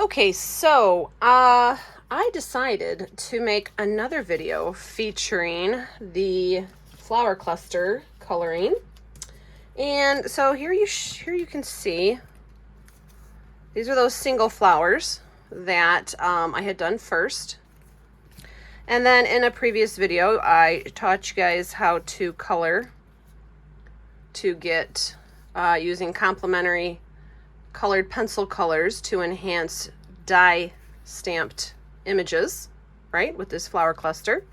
Okay, so I decided to make another video featuring the flower cluster coloring. And so here you can see these are those single flowers that I had done first. And then in a previous video, I taught you guys how to color to get using complementary colored pencil colors to enhance die stamped images, right, with this flower cluster.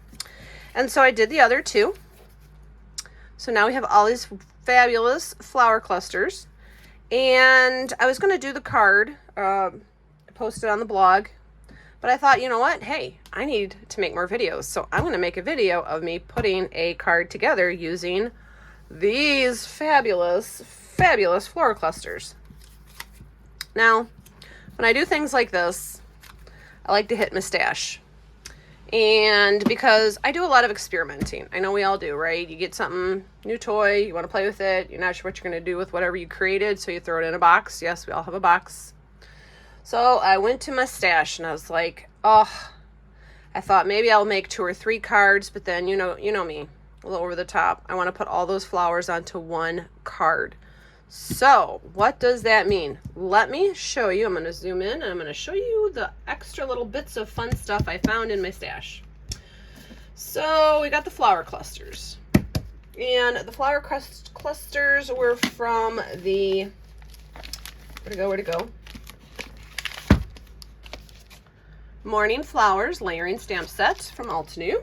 And so I did the other two. So now we have all these fabulous flower clusters. And I was going to do the card, post it on the blog, but I thought, you know what? Hey, I need to make more videos. So I'm going to make a video of me putting a card together using these fabulous, fabulous flower clusters. Now, when I do things like this, I like to hit my stash. And because I do a lot of experimenting. I know we all do, right? You get something, new toy, you want to play with it, you're not sure what you're going to do with whatever you created, so you throw it in a box. Yes, we all have a box. So I went to my stash and I was like, oh, I thought maybe I'll make 2 or 3 cards, but then you know me, a little over the top. I want to put all those flowers onto one card. So what does that mean? Let me show you. I'm going to zoom in and I'm going to show you the extra little bits of fun stuff I found in my stash. So we got the flower clusters. And the flower clusters were from the, where'd it go? Morning Flowers Layering Stamp Set from Altenew.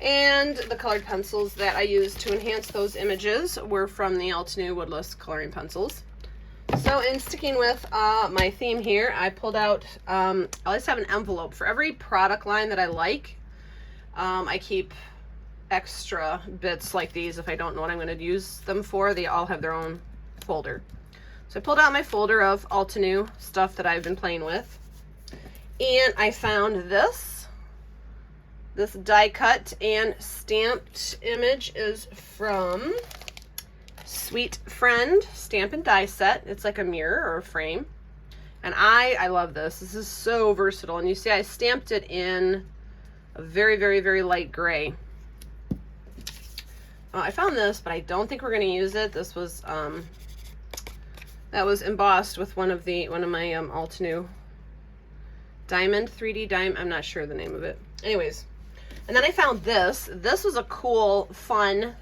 And the colored pencils that I used to enhance those images were from the Altenew Woodless coloring pencils. So in sticking with my theme here, I pulled out, I always have an envelope. For every product line that I like, I keep extra bits like these if I don't know what I'm going to use them for. They all have their own folder. So I pulled out my folder of Altenew stuff that I've been playing with. And I found this. This die cut and stamped image is from Sweet Friend Stamp and Die Set. It's like a mirror or a frame. And I love this. This is so versatile. And you see I stamped it in a very, very, very light gray. I found this, but I don't think we're going to use it. This was, that was embossed with one of my Altenew Diamond, 3D Diamond. I'm not sure the name of it. Anyways. And then I found this. This was a cool, fun,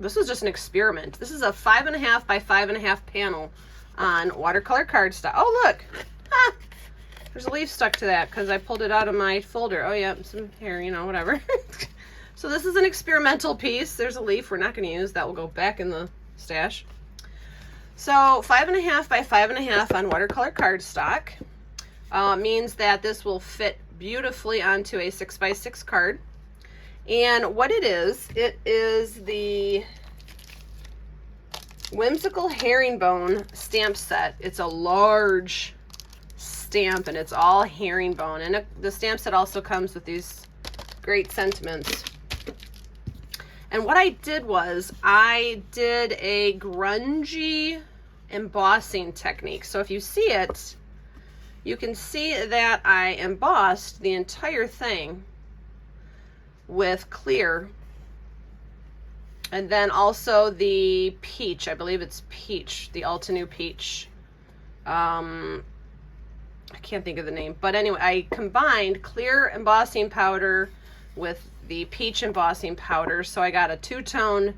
this was just an experiment. This is a 5.5 by 5.5 panel on watercolor cardstock. Oh, look. Ah, there's a leaf stuck to that because I pulled it out of my folder. Oh, yeah, some hair, you know, whatever. So this is an experimental piece. There's a leaf we're not going to use. That will go back in the stash. So 5.5 by 5.5 on watercolor cardstock. Means that this will fit beautifully onto a 6x6 card. And what it is the Whimsical Herringbone stamp set. It's a large stamp and it's all herringbone. And the stamp set also comes with these great sentiments. And what I did was I did a grungy embossing technique. So if you see it, you can see that I embossed the entire thing with clear. And then also the peach, I believe it's peach, the Altenew peach. I can't think of the name. But anyway, I combined clear embossing powder with the peach embossing powder. So I got a 2-tone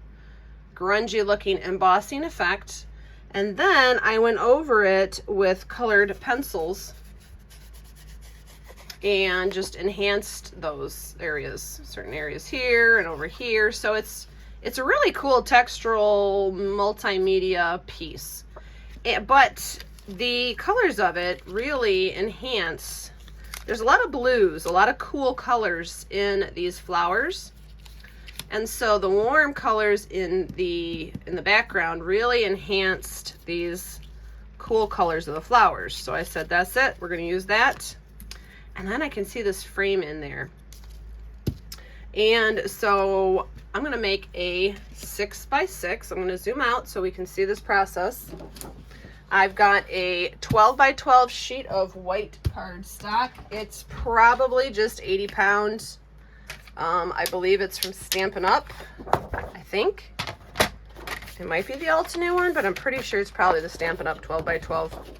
grungy looking embossing effect. And then I went over it with colored pencils and just enhanced those areas, certain areas here and over here. So it's a really cool textural multimedia piece. But the colors of it really enhance. There's a lot of blues, a lot of cool colors in these flowers. And so the warm colors in the background really enhanced these cool colors of the flowers. So I said, that's it. We're going to use that. And then I can see this frame in there. And so I'm going to make a 6x6. I'm going to zoom out so we can see this process. I've got a 12 by 12 sheet of white cardstock. It's probably just 80 pounds. I believe it's from Stampin' Up, I think. It might be the Altenew one, but I'm pretty sure it's probably the Stampin' Up 12 by 12.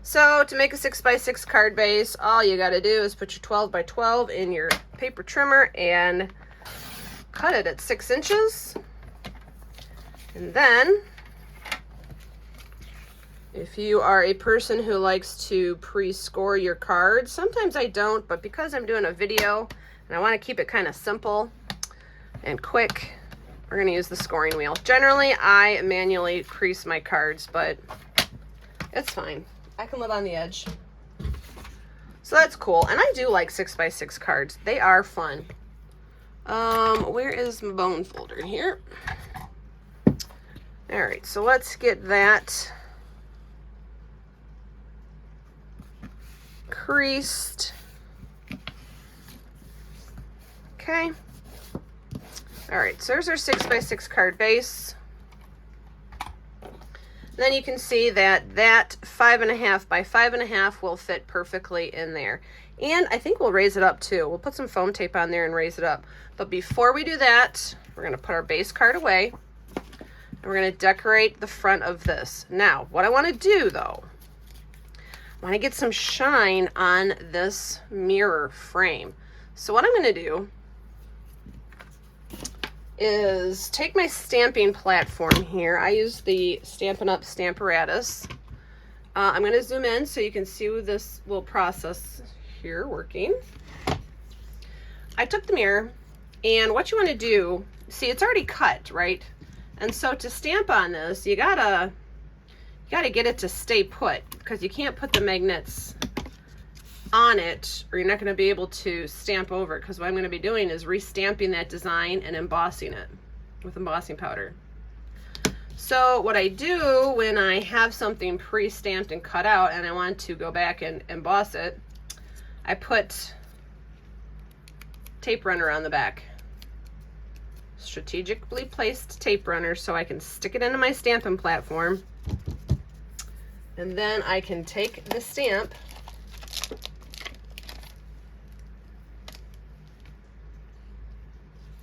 So to make a 6 by 6 card base, all you got to do is put your 12 by 12 in your paper trimmer and cut it at 6 inches. And then, if you are a person who likes to pre-score your cards, sometimes I don't, but because I'm doing a video and I want to keep it kind of simple and quick, we're going to use the scoring wheel. Generally, I manually crease my cards, but it's fine. I can live on the edge. So that's cool. And I do like 6 by 6 cards. They are fun. Where is my bone folder here? All right, so let's get that creased. Okay. All right, so there's our 6 by 6 card base. Then you can see that that 5.5 by 5.5 will fit perfectly in there. And I think we'll raise it up too. We'll put some foam tape on there and raise it up. But before we do that, we're gonna put our base card away and we're gonna decorate the front of this. Now, what I wanna do though, I wanna get some shine on this mirror frame. So what I'm gonna do is take my stamping platform here. I use the Stampin' Up Stamparatus. I'm going to zoom in so you can see this will process here working. I took the mirror, and what you want to do, see it's already cut, right? And so to stamp on this, you gotta get it to stay put, because you can't put the magnets on it or you're not going to be able to stamp over it, because what I'm going to be doing is restamping that design and embossing it with embossing powder. So what I do when I have something pre-stamped and cut out and I want to go back and emboss it, I put tape runner on the back. Strategically placed tape runner so I can stick it into my stamping platform, and then I can take the stamp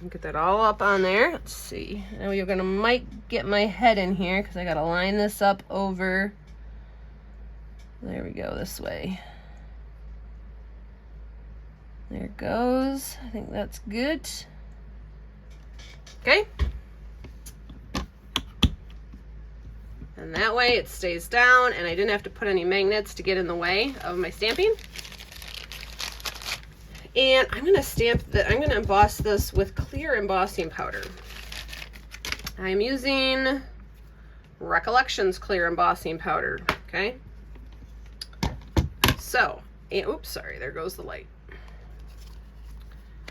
and get that all up on there. Let's see. Now you're gonna might get my head in here because I gotta line this up over. There we go, this way. There it goes. I think that's good. Okay. And that way it stays down and I didn't have to put any magnets to get in the way of my stamping. And I'm gonna I'm gonna emboss this with clear embossing powder. I'm using Recollections clear embossing powder, okay? So, oops, sorry, there goes the light.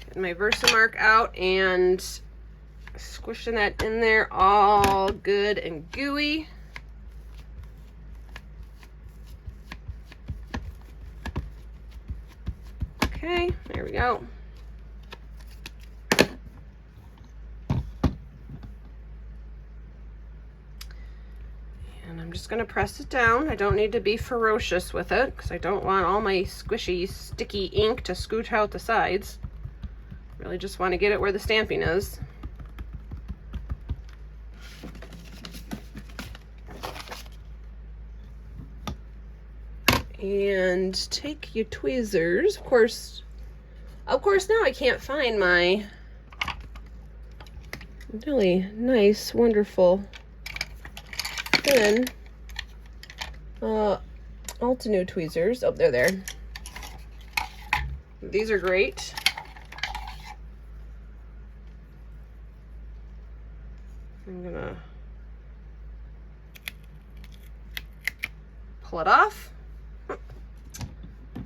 Get my Versamark out and squishing that in there all good and gooey. Okay, there we go. And I'm just going to press it down. I don't need to be ferocious with it because I don't want all my squishy, sticky ink to scoot out the sides. Really just want to get it where the stamping is. And take your tweezers. Of course now I can't find my really nice, wonderful, thin Altenew tweezers. Oh, they're there. These are great. I'm gonna pull it off.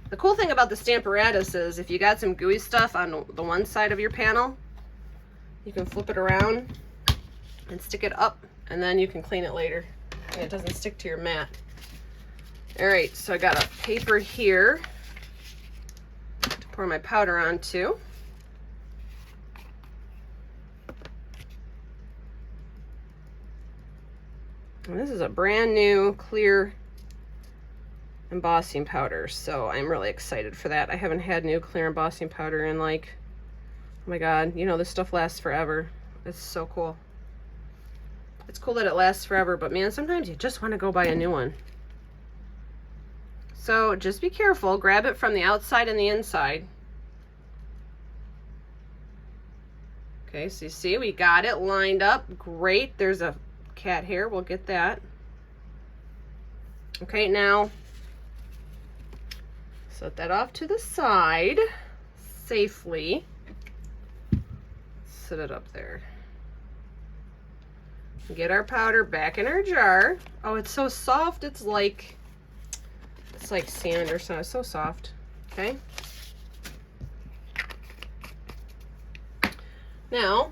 The cool thing about the Stamparatus is if you got some gooey stuff on the one side of your panel, you can flip it around and stick it up, and then you can clean it later and it doesn't stick to your mat. All right, so I got a paper here to pour my powder onto. And this is a brand new clear embossing powder, so I'm really excited for that. I haven't had new clear embossing powder in like, oh my god, you know, this stuff lasts forever. It's so cool. It's cool that it lasts forever, but man, sometimes you just want to go buy a new one. So just be careful, grab it from the outside and the inside. Okay, so you see we got it lined up. Great, there's a cat hair, we'll get that. Okay, now set that off to the side safely. Set it up there. Get our powder back in our jar. Oh, it's so soft, it's like sand or something. It's so soft. Okay. Now,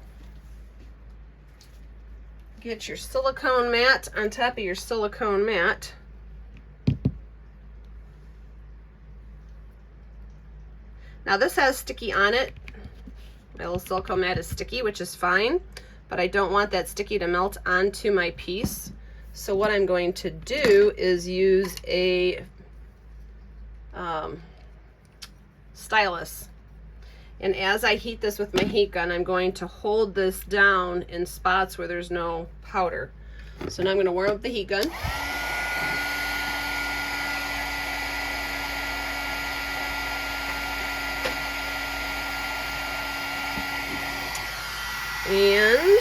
get your silicone mat on top of your silicone mat. Now this has sticky on it. My little silicone mat is sticky, which is fine, but I don't want that sticky to melt onto my piece. So what I'm going to do is use a stylus. And as I heat this with my heat gun, I'm going to hold this down in spots where there's no powder. So now I'm going to warm up the heat gun. And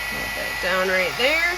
put that down right there.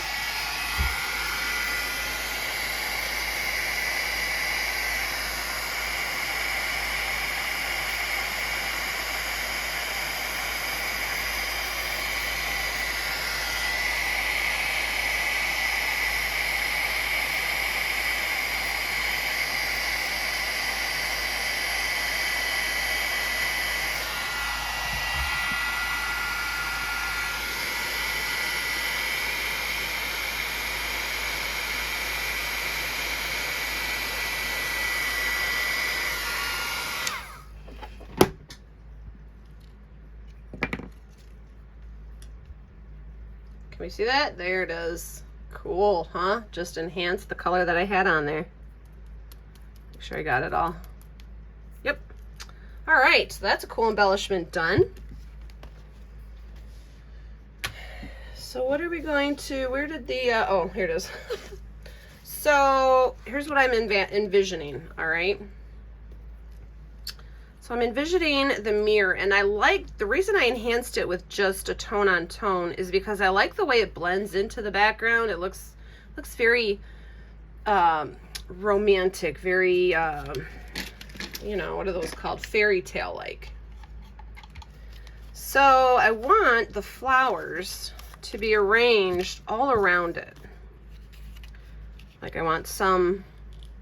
Can we see that? There it is. Cool, huh? Just enhanced the color that I had on there. Make sure I got it all. Yep. All right, so that's a cool embellishment done. So what are we going to, where did the, oh, here it is. So here's what I'm envisioning, all right? So I'm envisioning the mirror, and I like, the reason I enhanced it with just a tone on tone is because I like the way it blends into the background. It looks very romantic, very, you know, what are those called? Fairy tale like. So I want the flowers to be arranged all around it. Like I want some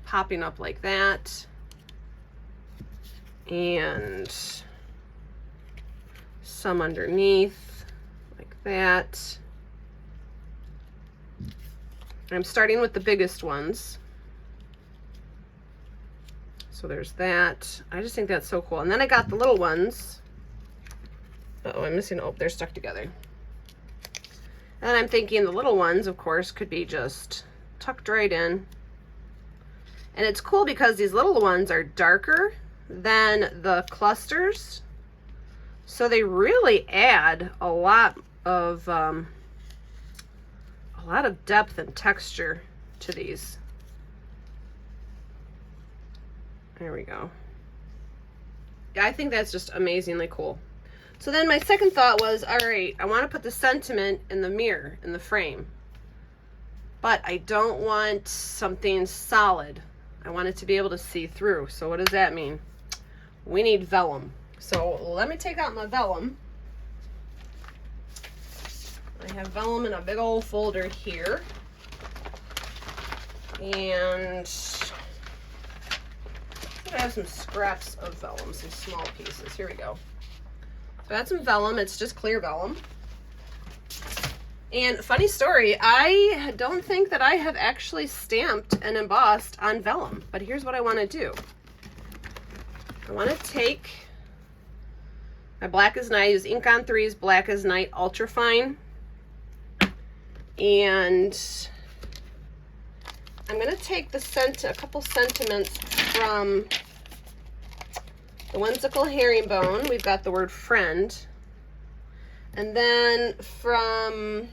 popping up like that. And some underneath like that. I'm starting with the biggest ones. So there's that. I just think that's so cool. And then I got the little ones. Uh-oh, I'm missing, oh, they're stuck together. And I'm thinking the little ones, of course, could be just tucked right in. And it's cool because these little ones are darker than the clusters, so they really add a lot of depth and texture to these. There we go. Yeah, I think that's just amazingly cool. So then my second thought was, all right, I want to put the sentiment in the mirror, in the frame, but I don't want something solid. I want it to be able to see through. So what does that mean? We need vellum. So let me take out my vellum. I have vellum in a big old folder here. And I have some scraps of vellum, some small pieces. Here we go. So I got some vellum. It's just clear vellum. And funny story, I don't think that I have actually stamped and embossed on vellum, but here's what I want to do. I want to take my Black as Night, I use Ink on 3's Black as Night Ultra Fine. And I'm going to take a couple sentiments from the whimsical herringbone. We've got the word friend. And then from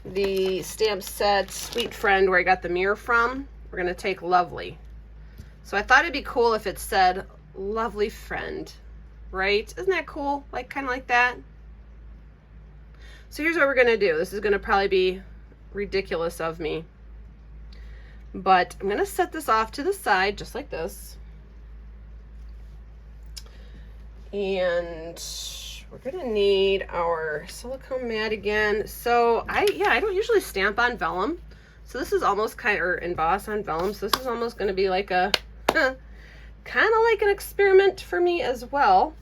the stamp set Sweet Friend, where I got the mirror from, we're going to take lovely. So I thought it'd be cool if it said lovely friend, right? Isn't that cool? Like, kind of like that. So here's what we're going to do. This is going to probably be ridiculous of me, but I'm going to set this off to the side just like this. And we're going to need our silicone mat again. So I don't usually stamp on vellum. So this is almost or emboss on vellum. So this is almost going to be like a, kind of like an experiment for me as well.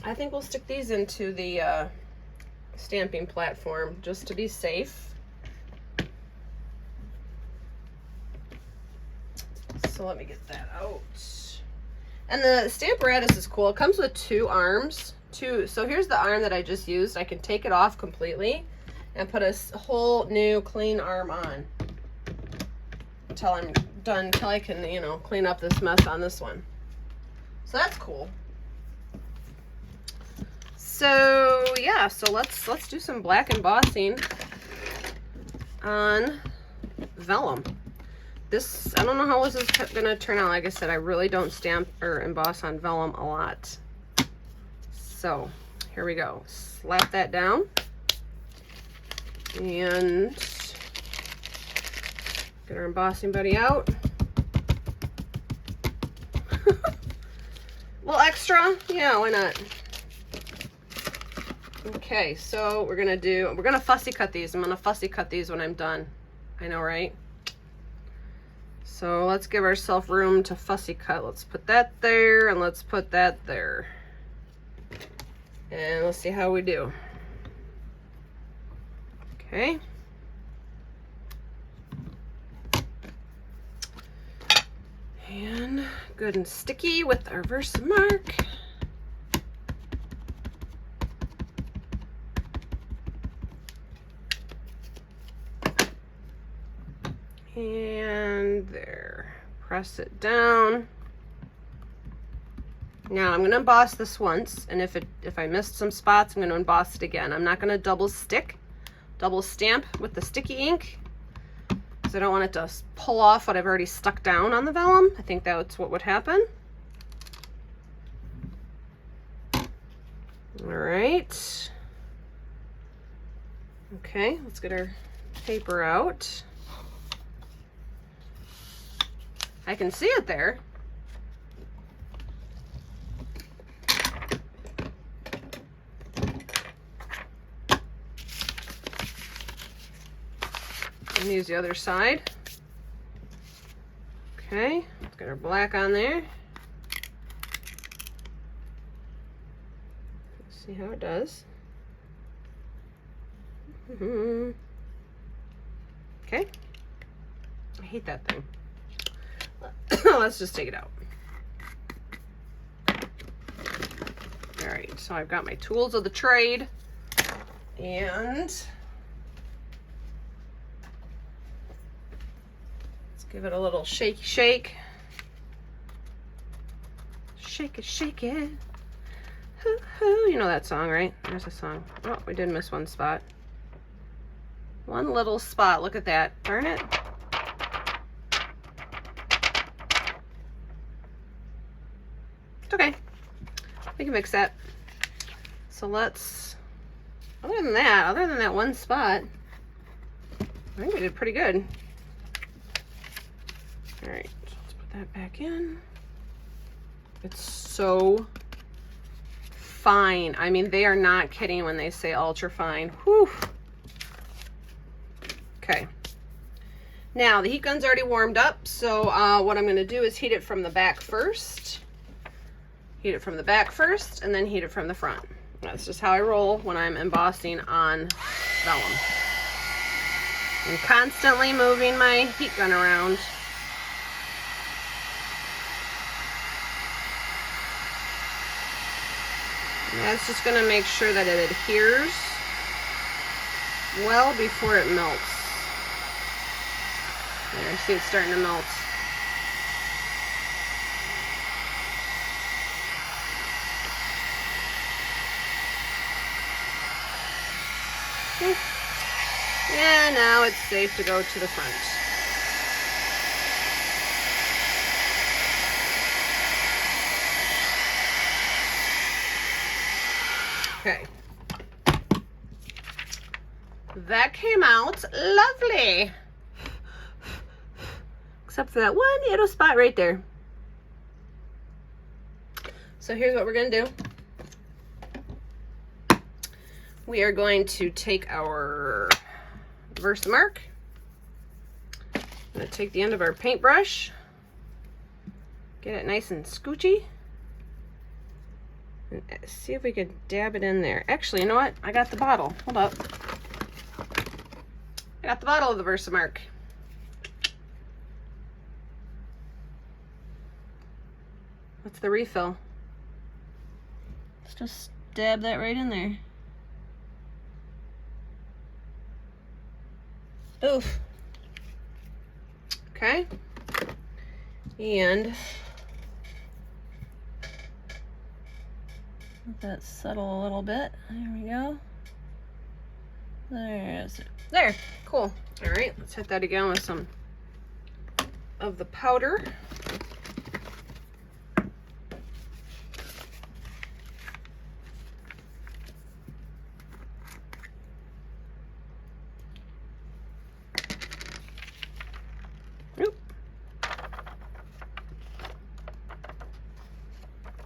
I think we'll stick these into the stamping platform just to be safe. So let me get that out. And the Stamparatus is cool. It comes with 2 arms. So here's the arm that I just used. I can take it off completely and put a whole new clean arm on until I'm done, until I can, you know, clean up this mess on this one. So that's cool. So yeah, so let's do some black embossing on vellum. This, I don't know how this is gonna turn out. Like I said, I really don't stamp or emboss on vellum a lot. So here we go. Slap that down and get our embossing buddy out. A little extra, yeah, why not? Okay, so we're gonna fussy cut these. I'm gonna fussy cut these when I'm done. I know, right? So let's give ourselves room to fussy cut. Let's put that there and let's put that there. And let's see how we do. Okay. And good and sticky with our Versamark. And there, press it down. Now I'm going to emboss this once, and if I missed some spots, I'm going to emboss it again. I'm not going to double stamp with the sticky ink, because I don't want it to pull off what I've already stuck down on the vellum. I think that's what would happen. All right. Okay, let's get our paper out. I can see it there. And use the other side. Okay, let's get our black on there. Let's see how it does. Okay. I hate that thing. Let's just take it out. All right, so I've got my tools of the trade, and let's give it a little shake. Shake it, shake it. Hoo, hoo. You know that song, right? There's a song. Oh, we did miss one spot. One little spot. Look at that. Darn it. It's okay. We can fix that. So let's, other than that one spot, I think we did pretty good. All right, so let's put that back in. It's so fine. I mean, they are not kidding when they say ultra fine. Whew. Okay. Now, the heat gun's already warmed up, so what I'm going to do is heat it from the back first. Heat it from the back first, and then heat it from the front. That's just how I roll when I'm embossing on vellum. I'm constantly moving my heat gun around. And that's just going to make sure that it adheres well before it melts. There, I see it's starting to melt. Okay. And now it's safe to go to the front. Okay. That came out lovely. Except for that one little spot right there. So here's what we're gonna do. We are going to take our Versamark. I'm gonna take the end of our paintbrush, get it nice and scoochy, and see if we could dab it in there. Actually, you know what? I got the bottle. Hold up. I got the bottle of the Versamark. What's the refill? Let's just dab that right in there. Oof. Okay. And let that settle a little bit. There we go. There's it. There. Cool. All right. Let's hit that again with some of the powder.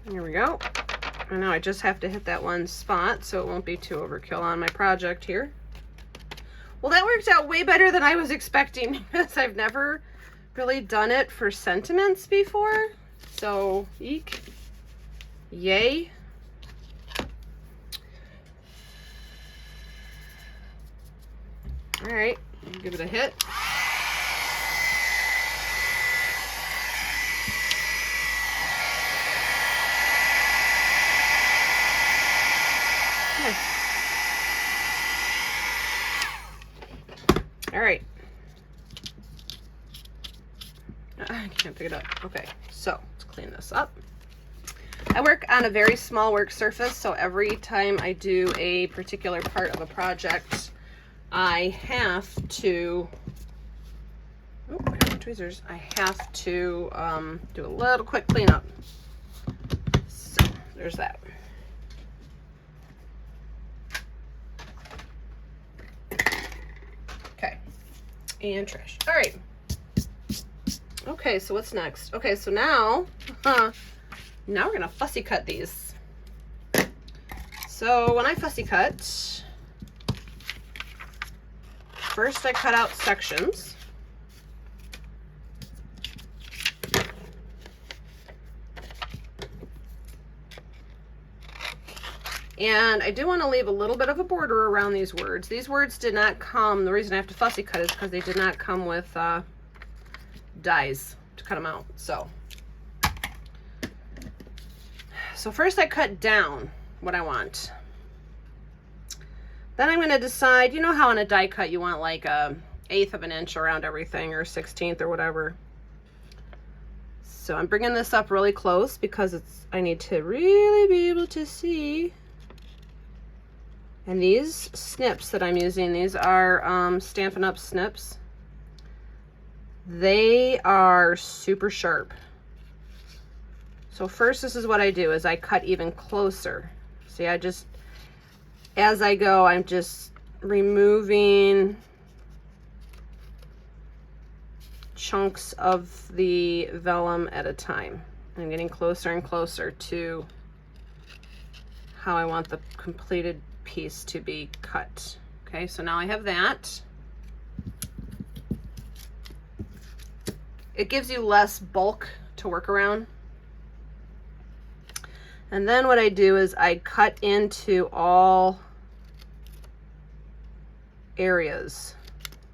Here we go. And now I just have to hit that one spot so it won't be too overkill on my project here. Well, that worked out way better than I was expecting because I've never really done it for sentiments before. So, eek. Yay. All right, give it a hit. All right. I can't pick it up. Okay, so let's clean this up. I work on a very small work surface, so every time I do a particular part of a project, I have to, oh, I got my tweezers. I have to do a little quick cleanup. So there's that. And trash. All right. Okay, so what's next? Okay, so now we're gonna fussy cut these. So when I fussy cut, first I cut out sections. And I do want to leave a little bit of a border around these words. These words did not come, the reason I have to fussy cut is because they did not come with dies to cut them out. So first I cut down what I want. Then I'm going to decide, you know how on a die cut you want like 1/8 of an inch around everything, or 1/16 or whatever. So I'm bringing this up really close because I need to really be able to see. And these snips that I'm using, these are Stampin' Up snips. They are super sharp. So first, this is what I do, is I cut even closer. See, as I go, I'm just removing chunks of the vellum at a time. I'm getting closer and closer to how I want the completed piece to be cut. Okay, so now I have that. It gives you less bulk to work around. And then what I do is I cut into all areas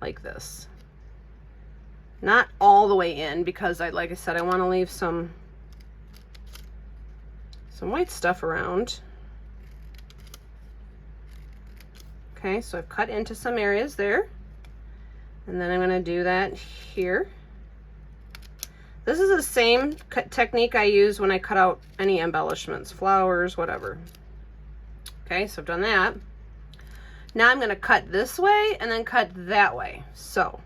like this. Not all the way in, because like I said, I want to leave some white stuff around. Okay, so I've cut into some areas there. And then I'm going to do that here. This is the same technique I use when I cut out any embellishments, flowers, whatever. Okay, so I've done that. Now I'm going to cut this way and then cut that way. So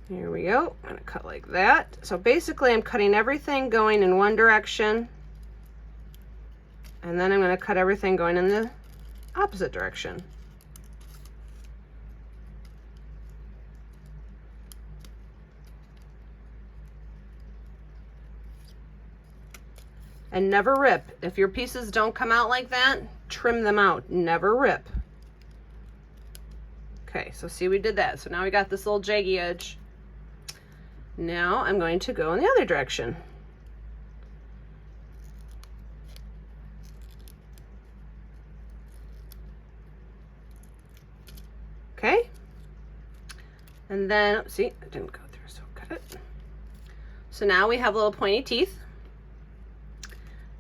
here we go. I'm going to cut like that. So basically I'm cutting everything going in one direction, and then I'm going to cut everything going in the opposite direction. And never rip. If your pieces don't come out like that, trim them out. Never rip. Okay, so see, we did that. So now we got this little jaggy edge. Now I'm going to go in the other direction. Okay. And then, see, it didn't go through, so cut it. So now we have little pointy teeth.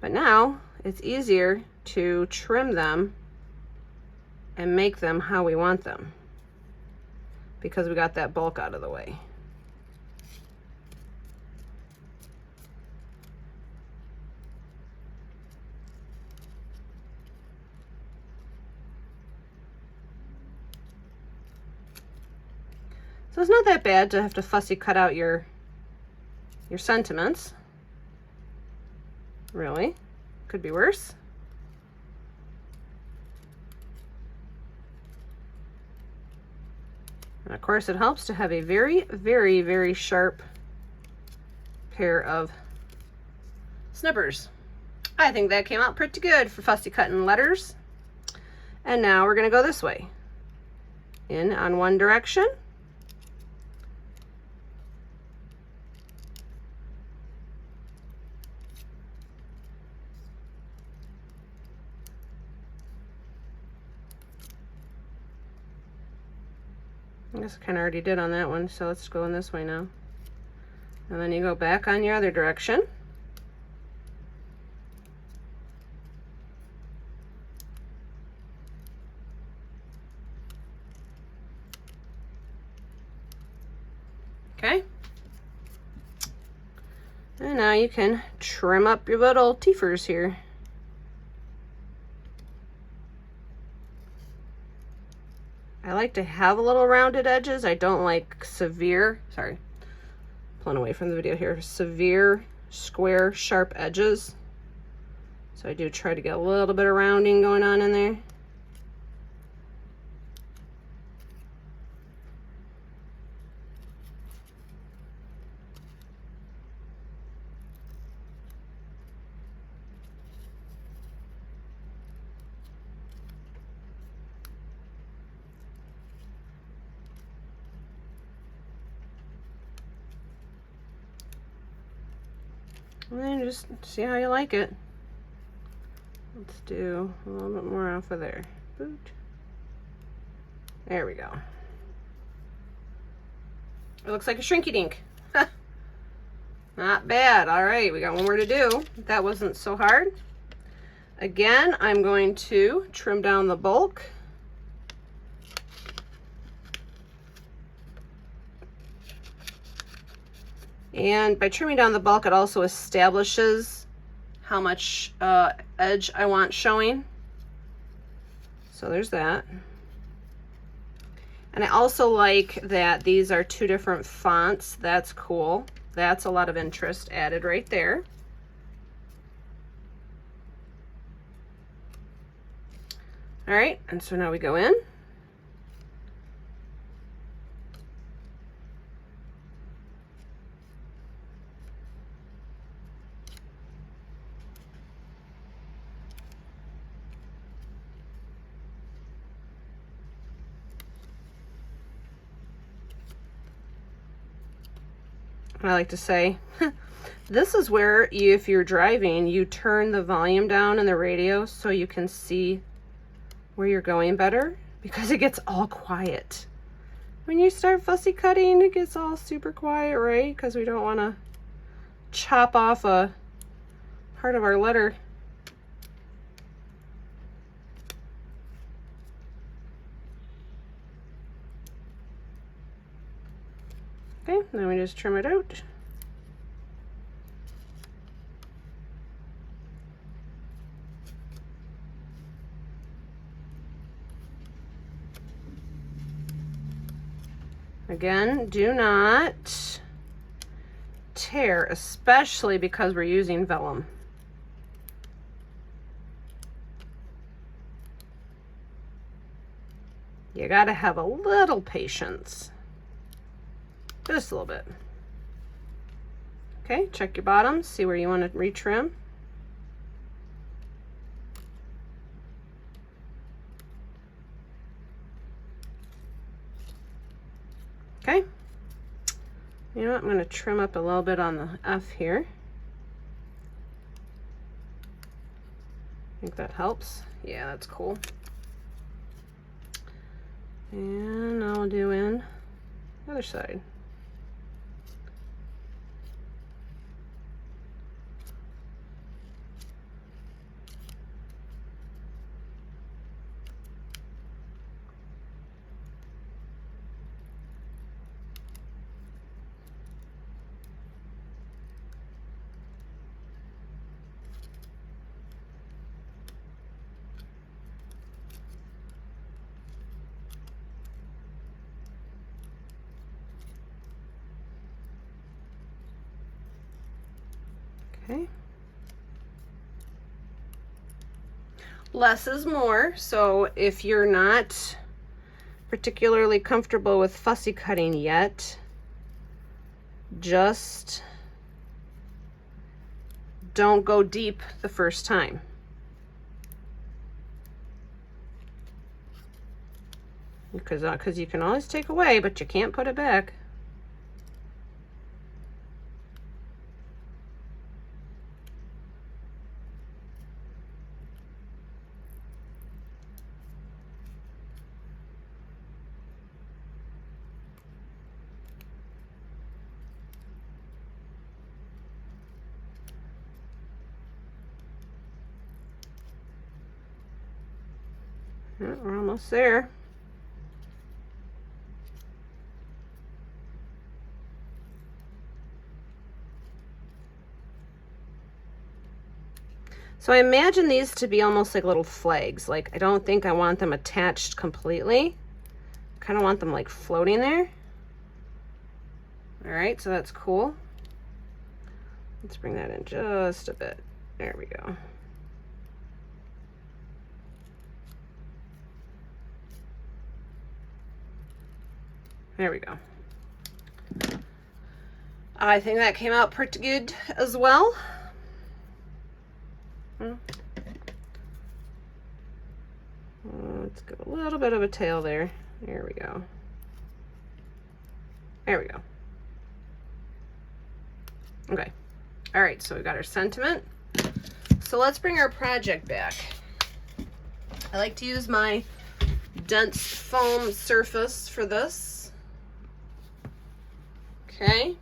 But now it's easier to trim them and make them how we want them, because we got that bulk out of the way. So it's not that bad to have to fussy cut out your sentiments. Really, could be worse. And of course it helps to have a very, very, very sharp pair of snippers. I think that came out pretty good for fussy cutting letters. And now we're going to go this way. In on one direction. I guess I kind of already did on that one, so let's go in this way now. And then you go back on your other direction. Okay. And now you can trim up your little teethers here. I like to have a little rounded edges. I don't like severe, sorry, pulling away from the video here, severe, square, sharp edges. So I do try to get a little bit of rounding going on in there. And then just see how you like it. Let's do a little bit more off of there. Boot. There we go. It looks like a shrinky dink. Not bad. All right, we got one more to do. That wasn't so hard. Again, I'm going to trim down the bulk. And by trimming down the bulk, it also establishes how much edge I want showing. So there's that. And I also like that these are two different fonts. That's cool. That's a lot of interest added right there. All right, and so now we go in. I like to say, this is where you, if you're driving, you turn the volume down in the radio so you can see where you're going better, because it gets all quiet. When you start fussy cutting, it gets all super quiet, right? Because we don't want to chop off a part of our letter. Okay, then we just trim it out. Again, do not tear, especially because we're using vellum. You gotta have a little patience. Just a little bit. Okay, check your bottoms, see where you want to retrim. Okay. You know what, I'm going to trim up a little bit on the F here. I think that helps. Yeah, that's cool. And I'll do in the other side. Okay. Less is more, so if you're not particularly comfortable with fussy cutting yet, just don't go deep the first time. Because you can always take away, but you can't put it back. Yeah, we're almost there. So I imagine these to be almost like little flags. Like, I don't think I want them attached completely. I kind of want them like floating there. All right, so that's cool. Let's bring that in just a bit. There we go. There we go. I think that came out pretty good as well. Let's give a little bit of a tail there. There we go. There we go. Okay. All right, so we got our sentiment. So let's bring our project back. I like to use my dense foam surface for this. Okay.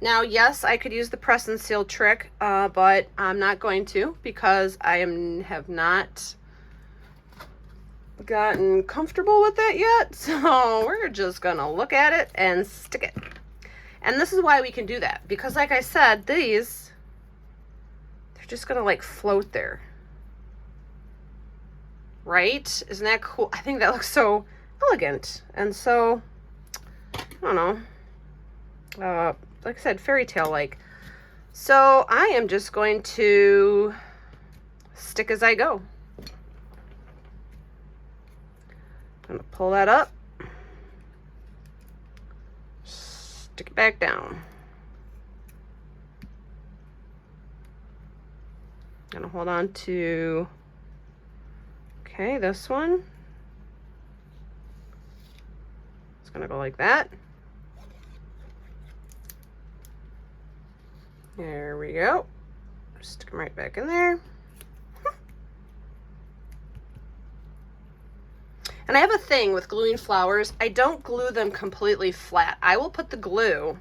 Now, yes, I could use the press and seal trick, but I'm not going to because I have not gotten comfortable with it yet. So we're just gonna look at it and stick it. And this is why we can do that, because like I said, these, they're just gonna like float there. Right? Isn't that cool? I think that looks so elegant. And so, I don't know. Like I said, fairy tale like. So I am just going to stick as I go. I'm gonna pull that up, stick it back down. Gonna hold on to, okay, this one. It's gonna go like that. There we go. Stick them right back in there. And I have a thing with gluing flowers. I don't glue them completely flat. I will put the glue,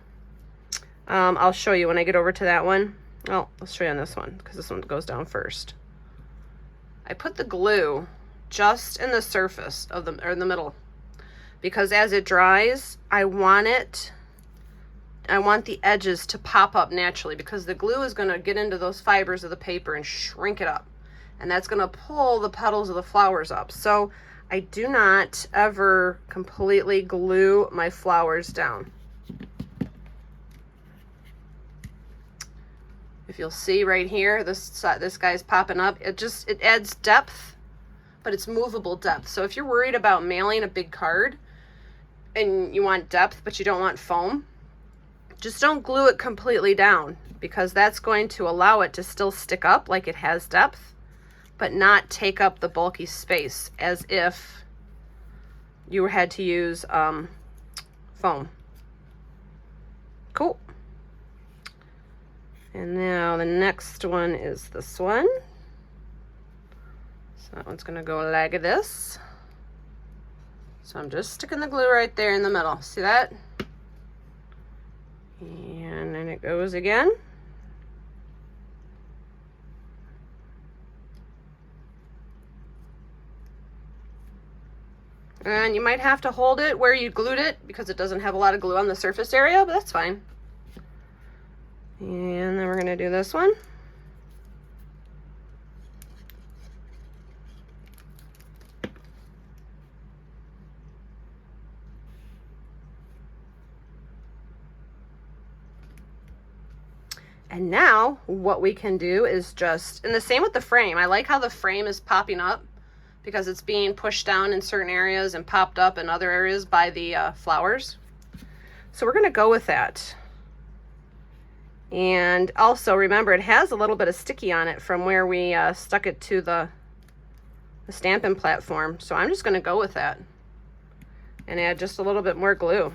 I'll show you when I get over to that one. Oh, let's show you on this one because this one goes down first. I put the glue just in the surface of the, or in the middle, because as it dries, I want the edges to pop up naturally, because the glue is going to get into those fibers of the paper and shrink it up. And that's going to pull the petals of the flowers up. So I do not ever completely glue my flowers down. If you'll see right here, this guy's popping up. It adds depth, but it's movable depth. So if you're worried about mailing a big card and you want depth, but you don't want foam, just don't glue it completely down, because that's going to allow it to still stick up like it has depth, but not take up the bulky space as if you had to use foam. Cool. And now the next one is this one. So that one's gonna go like this. So I'm just sticking the glue right there in the middle. See that? And then it goes again. And you might have to hold it where you glued it because it doesn't have a lot of glue on the surface area, but that's fine. And then we're gonna do this one. And now what we can do is just, and the same with the frame. I like how the frame is popping up because it's being pushed down in certain areas and popped up in other areas by the flowers. So we're gonna go with that. And also remember, it has a little bit of sticky on it from where we stuck it to the stamping platform. So I'm just gonna go with that and add just a little bit more glue.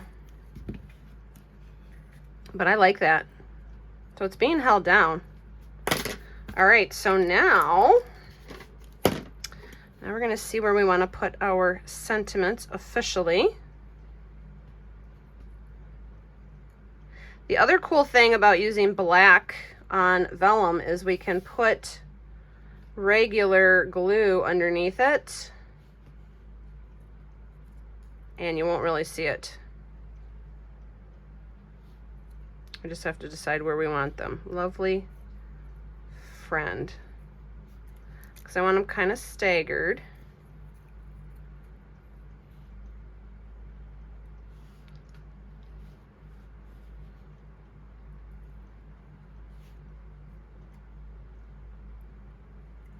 But I like that. So it's being held down. All right, so now we're gonna see where we wanna put our sentiments officially. The other cool thing about using black on vellum is we can put regular glue underneath it and you won't really see it. I just have to decide where we want them. Lovely friend. Because I want them kind of staggered.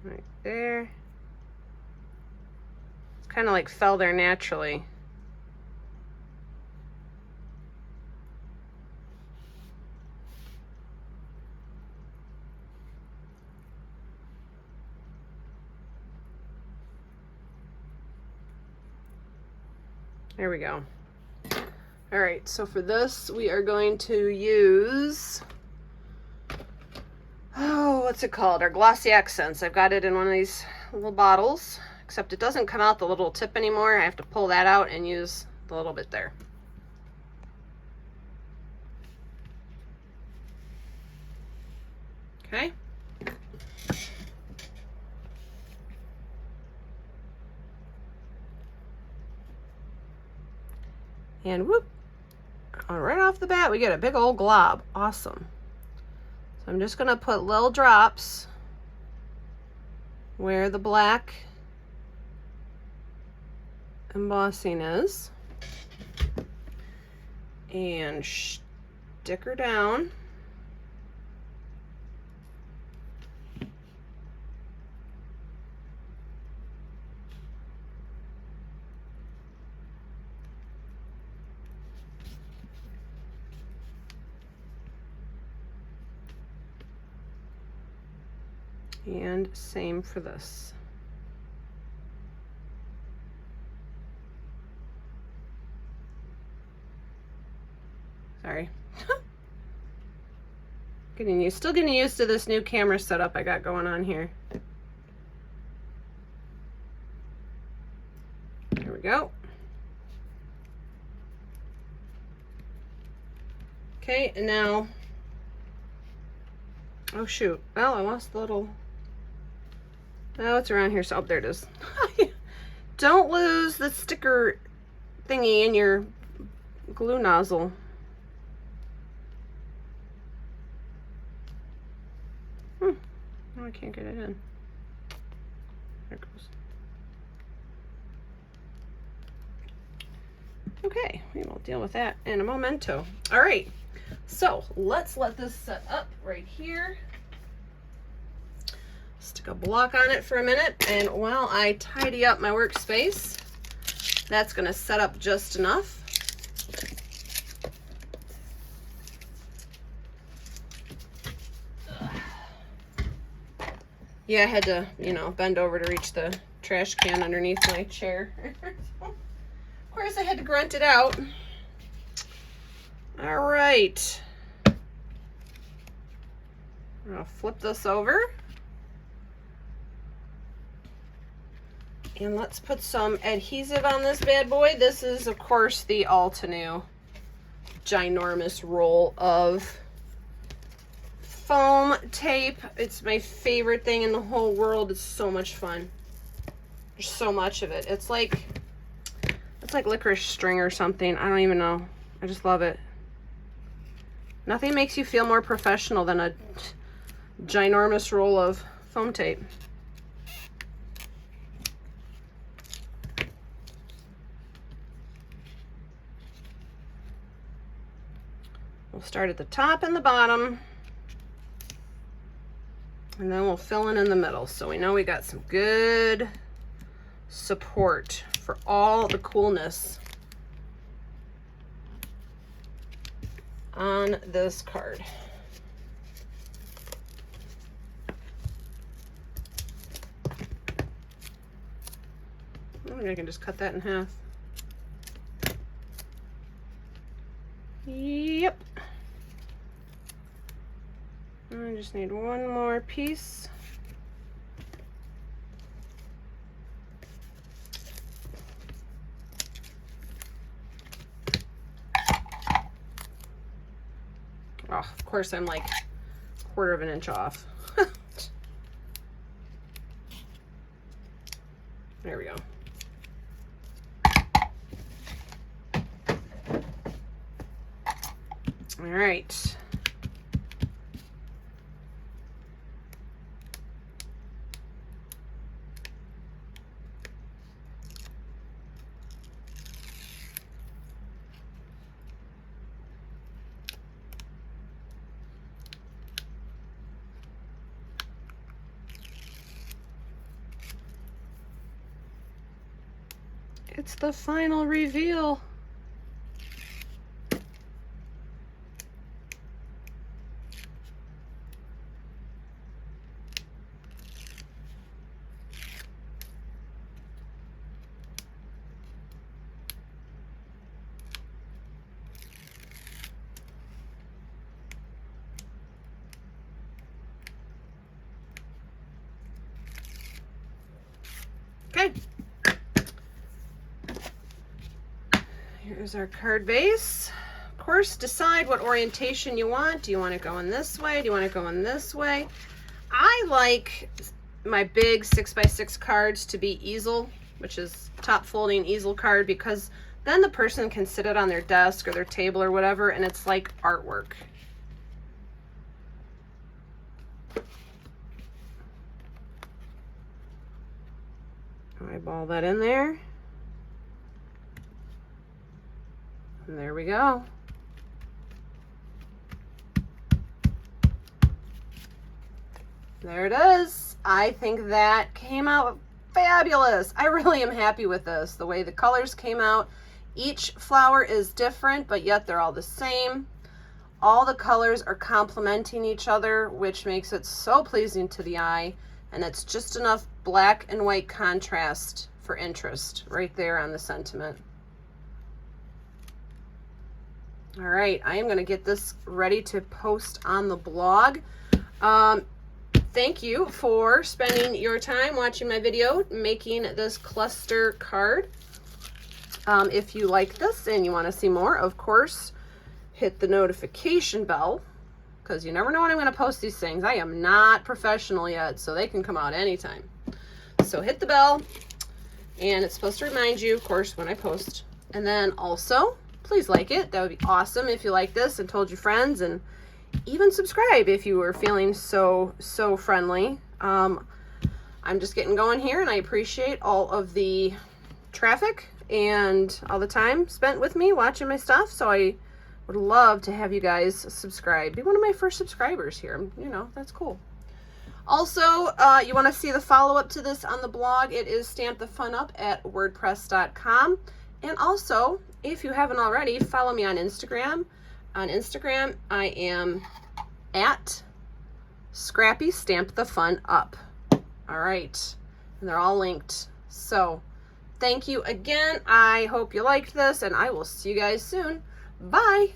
Right there. It's kind of like fell there naturally. There we go. All right, so for this, we are going to use, oh, what's it called? Our Glossy Accents. I've got it in one of these little bottles, except it doesn't come out the little tip anymore. I have to pull that out and use the little bit there. Okay. And whoop, right off the bat, we get a big old glob. Awesome. So I'm just gonna put little drops where the black embossing is and stick her down. And same for this. Sorry. Still getting used to this new camera setup I got going on here. There we go. Okay, and now Oh shoot. Well, I lost the little, oh, it's around here. So, oh, there it is. Don't lose the sticker thingy in your glue nozzle. No, I can't get it in. There it goes. Okay, we will deal with that in a momento. All right, so let's let this set up right here. Stick a block on it for a minute, and while I tidy up my workspace, that's going to set up just enough. Yeah, I had to, you know, bend over to reach the trash can underneath my chair. Of course, I had to grunt it out. All right. I'm gonna flip this over. And let's put some adhesive on this bad boy. This is, of course, the Altenew ginormous roll of foam tape. It's my favorite thing in the whole world. It's so much fun. There's so much of it. It's like licorice string or something. I don't even know. I just love it. Nothing makes you feel more professional than a ginormous roll of foam tape. We'll start at the top and the bottom, and then we'll fill in the middle. So we know we got some good support for all the coolness on this card. I think I can just cut that in half. Yep. I just need one more piece. Oh, of course I'm like 1/4 of an inch off. There we go. All right. It's the final reveal. Okay. Here's our card base. Of course, decide what orientation you want. Do you want to go in this way? Do you want to go in this way? I like my big 6x6 cards to be easel, which is top folding easel card, because then the person can sit it on their desk or their table or whatever, and it's like artwork. Eyeball that in there. And there we go. There it is. I think that came out fabulous. I really am happy with this. The way the colors came out. Each flower is different, but yet they're all the same. All the colors are complementing each other, which makes it so pleasing to the eye. And it's just enough black and white contrast for interest right there on the sentiment. All right, I am going to get this ready to post on the blog. Thank you for spending your time watching my video, making this cluster card. If you like this and you want to see more, of course, hit the notification bell, because you never know when I'm going to post these things. I am not professional yet, so they can come out anytime. So hit the bell, and it's supposed to remind you, of course, when I post. And then also, please like it. That would be awesome if you like this and told your friends, and even subscribe if you were feeling so friendly. I'm just getting going here, and I appreciate all of the traffic and all the time spent with me watching my stuff. So I would love to have you guys subscribe. Be one of my first subscribers here. You know, that's cool. Also, you want to see the follow-up to this on the blog. It is Stamp the Fun Up at wordpress.com. And also, if you haven't already, follow me on Instagram. On Instagram, I am at Scrappy Stamp the Fun Up. All right, and they're all linked. So thank you again. I hope you liked this, and I will see you guys soon. Bye.